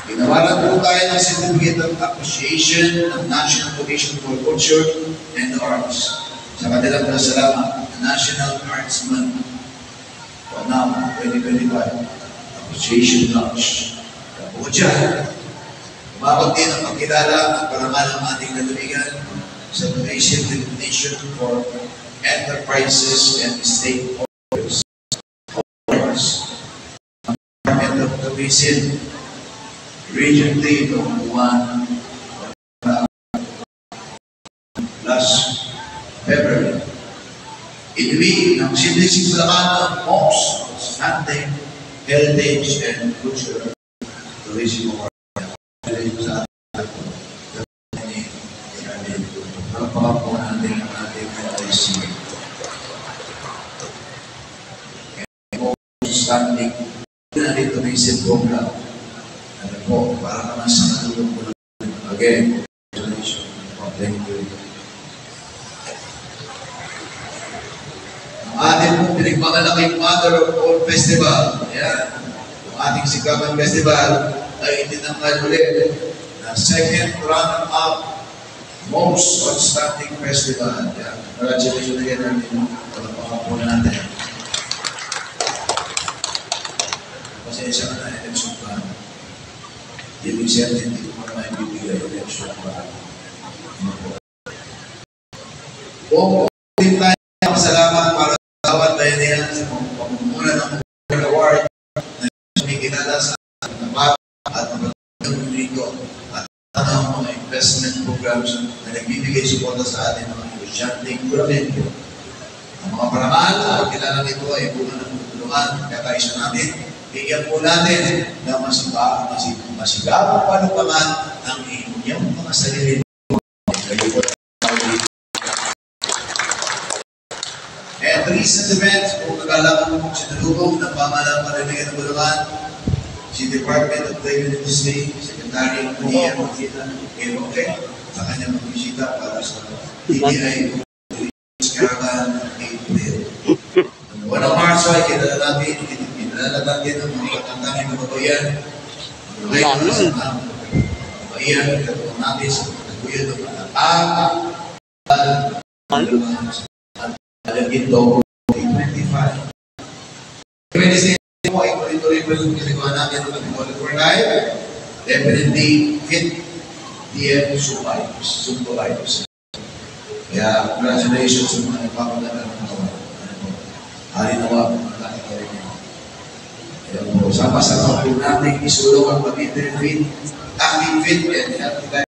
Ginawaran po tayo ng Certificate of Appreciation ng National Commission for Culture and the Arts sa kanilang pasalamat ng National Arts Month Panam 2025 Appreciation Lunch. Kapag dyan, umabot din ang pagkilala at parangal ng ating katuligan sa Malaysian Designation for Enterprises and Stakeholders. Ang Department of Tourism, Region 3, Buwan, last February. Inuwi ng Sinisig Bulacan most outstanding heritage and cultural tourism award. Outstanding tourism program. Ano po, para naman sa natulog ko lang. Again, congratulations. Thank you. Ang ating pong pinagpakalaking Mother of All Festival, ayan, ang ating Sigawan Festival ay itinanggal ulit na second runner-up most outstanding festival. Ayan, congratulations again natin. Palapakan po natin. Pasensya ka na, election pa. Yung incentive, hindi ko pa maibibigay election pa. Buong din tayo salamat para sa bawat tayo niya sa pamumula ng award na kumikilala sa tapat at mapagandang dito at ang mga investment programs na nagbibigay suporta sa ating mga negosyanteng kuramento. Ang mga paramaan na pagkilala nito ay bunga ng tulungan kaya tayo sa natin. Bigyan po natin na masigabong panupangan ang inyong mga sarili. At recent events, kung nagalaman mo sinalubong ng pamahalang Panalingan ng Bulacan, si Department of Trade and Industry, Secretary of Manila, okay, sa kanyang magbisita para sa TDI Caravan April. 1 Marso ay kilala natin ang mga katandang kababayan. Kababayan, katulong natin sa pagkakuyan ng ito, 25. 26 po ay tuloy-tuloy po yung ginagawa natin ng Quality for Life. Definitely fit DM survivors. Kaya congratulations sa mga nagpapaganda ng kawan. Halinawa po ang lahat ka rin niya. Kaya po, sama-sama po natin isulong ang pag-interfit, active fit, and healthy life.